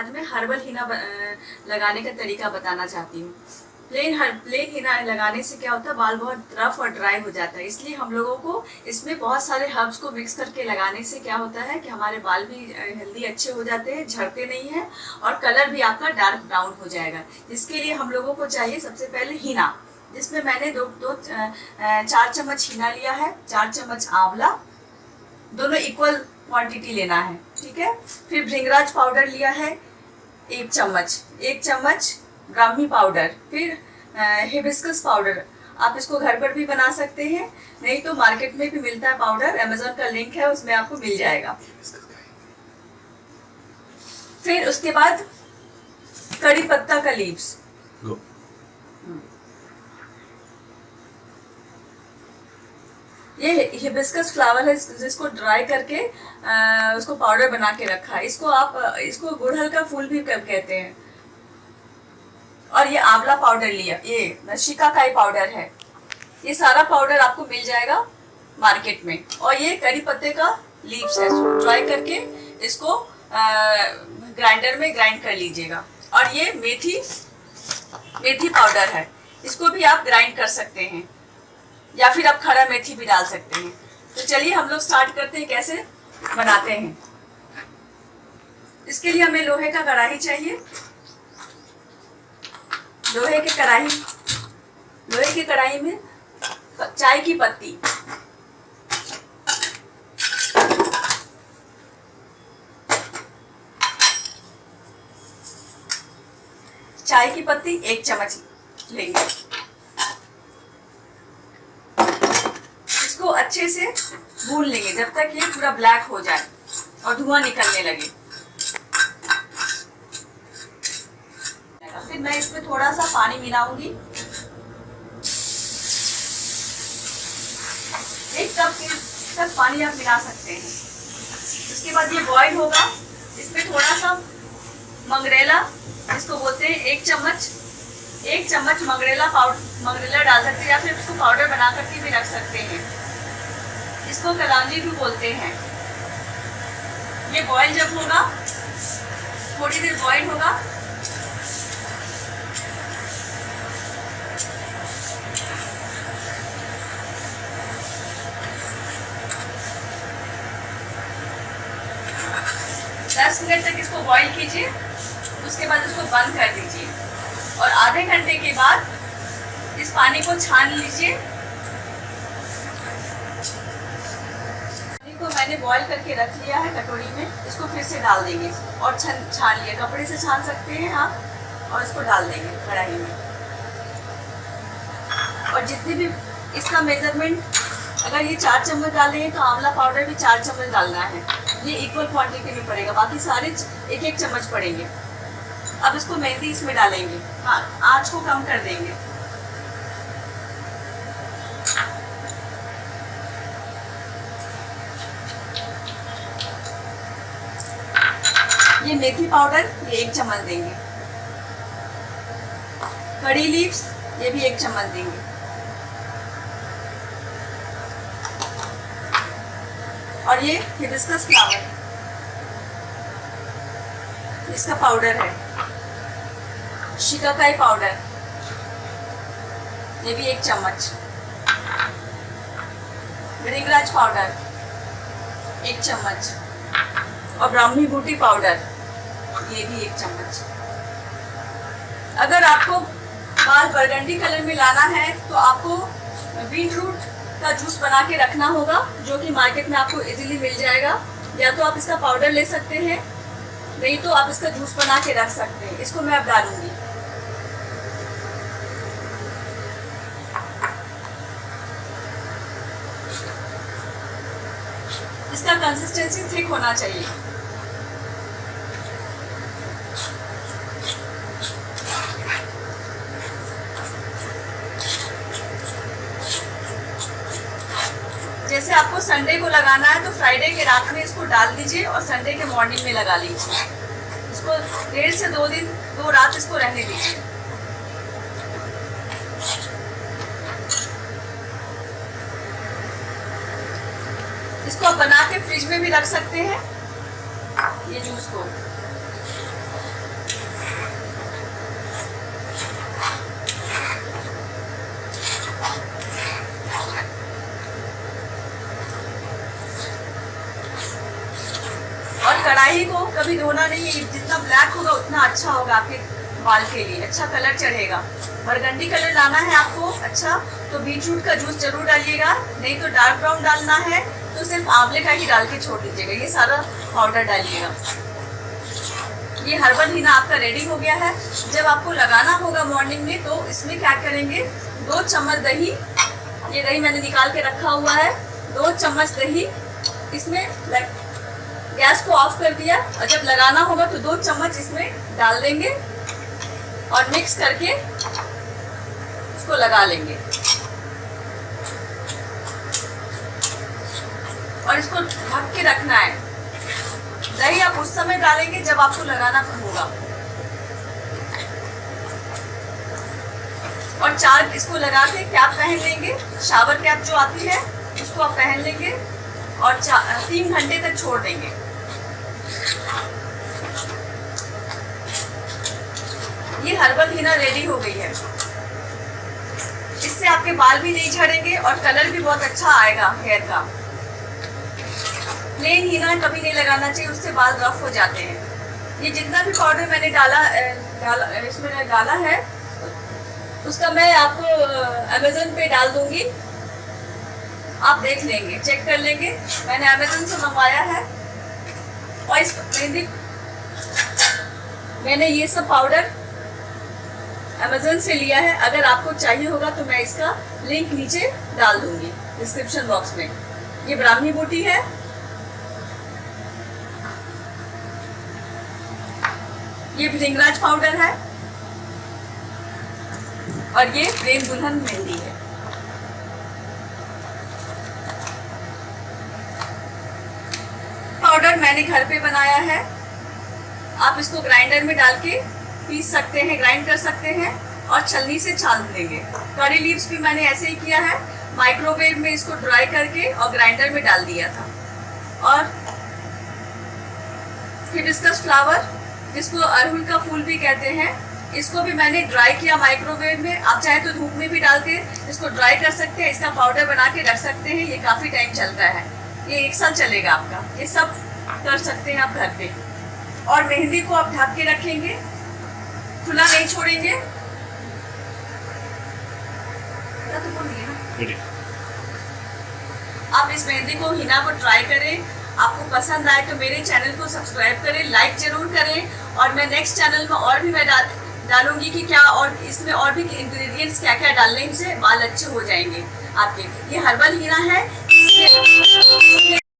आज मैं हर्बल हीना लगाने का तरीका बताना चाहती हूँ। प्लेन हीना लगाने से क्या होता है, बाल बहुत रफ और ड्राई हो जाता है। इसलिए हम लोगों को इसमें बहुत सारे हर्ब्स को मिक्स करके लगाने से क्या होता है कि हमारे बाल भी हेल्दी अच्छे हो जाते हैं, झड़ते नहीं हैं और कलर भी आपका डार्क ब्राउन हो जाएगा। इसके लिए हम लोगों को चाहिए सबसे पहले हीना, जिसमें मैंने 4 चम्मच हीना लिया है, 4 चम्मच आंवला, दोनों इक्वल क्वांटिटी लेना है, ठीक है। फिर भृंगराज पाउडर लिया है 1 चम्मच ब्राह्मी पाउडर, फिर हिबिस्कस पाउडर। आप इसको घर पर भी बना सकते हैं, नहीं तो मार्केट में भी मिलता है पाउडर, अमेज़न का लिंक है उसमें आपको मिल जाएगा। फिर उसके बाद कड़ी पत्ता का लीव्स, ये हिबिस्कस फ्लावर है जिसको ड्राई करके उसको पाउडर बना के रखा है। इसको गुड़हल का फूल भी कहते हैं। और ये आंवला पाउडर लिया, ये शिकाकाई पाउडर है। ये सारा पाउडर आपको मिल जाएगा मार्केट में। और ये करी पत्ते का लीव्स है, ड्राई करके इसको ग्राइंडर में ग्राइंड कर लीजिएगा। और ये मेथी पाउडर है, इसको भी आप ग्राइंड कर सकते हैं या फिर आप खड़ा मेथी भी डाल सकते हैं। तो चलिए हम लोग स्टार्ट करते हैं कैसे बनाते हैं। इसके लिए हमें लोहे का कढ़ाई चाहिए। लोहे की कढ़ाई में चाय की पत्ती, चाय की पत्ती 1 चम्मच लेंगे। इसको अच्छे से भून लेंगे जब तक ये पूरा ब्लैक हो जाए और धुआं निकलने लगे। फिर मैं इसमें थोड़ा सा पानी मिलाऊंगी, 1 कप तक पानी आप मिला सकते हैं। उसके बाद ये बॉईल होगा, इसमें थोड़ा सा मंगरेला, इसको बोलते हैं 1 चम्मच मंगरेला डाल सकते हैं या फिर इसको पाउडर बना करके भी रख सकते हैं। इसको कलांजी भी बोलते हैं। ये बॉईल जब होगा, थोड़ी देर बॉईल होगा, दस मिनट तक इसको बॉईल कीजिए। उसके बाद इसको बंद कर दीजिए और आधे घंटे के बाद इस पानी को छान लीजिए। पानी को मैंने बॉईल करके रख लिया है कटोरी में, इसको फिर से डाल देंगे और छान लिए, कपड़े से छान सकते हैं आप, और इसको डाल देंगे कढ़ाई में। और जितने भी इसका मेजरमेंट, अगर ये 4 चम्मच डालेंगे तो आंवला पाउडर भी 4 चम्मच डालना है, ये इक्वल क्वांटिटी में पड़ेगा, बाकी सारे 1-1 चम्मच पड़ेंगे। अब इसको मेहंदी इसमें डालेंगे, आँच को कम कर देंगे। ये मेथी पाउडर ये 1 चम्मच देंगे, कड़ी लीव्स ये भी 1 चम्मच देंगे, और ये हिबिस्कस फ्लावर, इसका पाउडर है, शिकाकाई पाउडर ये भी 1 चम्मच, भृंगराज पाउडर 1 चम्मच, और ब्राह्मी बूटी पाउडर ये भी 1 चम्मच। अगर आपको बाल बरगंडी कलर में लाना है तो आपको बीट रूट का जूस बना के रखना होगा, जो कि मार्केट में आपको इजीली मिल जाएगा। या तो आप इसका पाउडर ले सकते हैं, नहीं तो आप इसका जूस बना के रख सकते हैं। इसको मैं अब डालूंगी। इसका कंसिस्टेंसी थिक होना चाहिए। जैसे आपको संडे को लगाना है तो फ्राइडे के रात में इसको डाल दीजिए और संडे के मॉर्निंग में लगा लीजिए। इसको 1.5 से 2 दिन 2 रात इसको रहने दीजिए। इसको आप बना के फ्रिज में भी रख सकते हैं ये जूस को। कढ़ाई को कभी धोना नहीं है, जितना ब्लैक होगा उतना अच्छा होगा आपके बाल के लिए, अच्छा कलर चढ़ेगा। बरगंडी कलर लाना है आपको अच्छा, तो बीटरूट का जूस जरूर डालिएगा, नहीं तो डार्क ब्राउन डालना है तो सिर्फ आंवले का ही डाल के छोड़ दीजिएगा। ये सारा पाउडर डालिएगा। ये हर्बल हीना आपका रेडी हो गया है। जब आपको लगाना होगा मॉर्निंग में तो इसमें क्या करेंगे, 2 चम्मच दही, ये दही मैंने निकाल के रखा हुआ है, 2 चम्मच दही इसमें गैस को ऑफ कर दिया, और जब लगाना होगा तो 2 चम्मच इसमें डाल देंगे और मिक्स करके इसको लगा लेंगे। और इसको ढक के रखना है। दही आप उस समय डालेंगे जब आपको लगाना होगा। और 4 इसको लगा के कैप पहन लेंगे, शावर कैप जो आती है उसको आप पहन लेंगे और 3 घंटे तक छोड़ देंगे। ये हर्बल हीना रेडी हो गई है। इससे आपके बाल भी नहीं झड़ेंगे और कलर भी बहुत अच्छा आएगा हेयर का। प्लेन हीना कभी नहीं लगाना चाहिए, उससे बाल रफ हो जाते हैं। ये जितना भी पाउडर मैंने इसमें डाला है उसका मैं आपको अमेज़न पे डाल दूंगी, आप देख लेंगे, चेक कर लेंगे। मैंने अमेज़न से मंगवाया है और इस मैंने ये सब पाउडर अमेज़न से लिया है। अगर आपको चाहिए होगा तो मैं इसका लिंक नीचे डाल दूंगी डिस्क्रिप्शन बॉक्स में। ये ब्राह्मी बूटी है, ये भृंगराज पाउडर है और ये प्रेम दुल्हन मेहंदी है। पाउडर मैंने घर पे बनाया है, आप इसको ग्राइंडर में डाल के पीस सकते हैं, ग्राइंड कर सकते हैं और छलनी से छान देंगे। करी लीव्स भी मैंने ऐसे ही किया है, माइक्रोवेव में इसको ड्राई करके और ग्राइंडर में डाल दिया था। और हिबिस्कस फ्लावर, जिसको अड़हुल का फूल भी कहते हैं, इसको भी मैंने ड्राई किया माइक्रोवेव में। आप चाहे तो धूप में भी डाल के इसको ड्राई कर सकते हैं, इसका पाउडर बना के रख सकते हैं। ये काफ़ी टाइम चलता है, ये 1 साल चलेगा आपका। ये सब कर सकते हैं आप घर पे। और मेहंदी को आप ढक के रखेंगे, खुला नहीं छोड़ेंगे। आप इस मेहंदी को, हीना को ट्राई करें, आपको पसंद आए तो मेरे चैनल को सब्सक्राइब करें, लाइक जरूर करें। और मैं नेक्स्ट चैनल में और भी मैं डालूंगी कि क्या और इसमें और भी इंग्रेडिएंट्स क्या क्या डालने से बाल अच्छे हो जाएंगे आपके। ये हर्बल हीना है, इसमें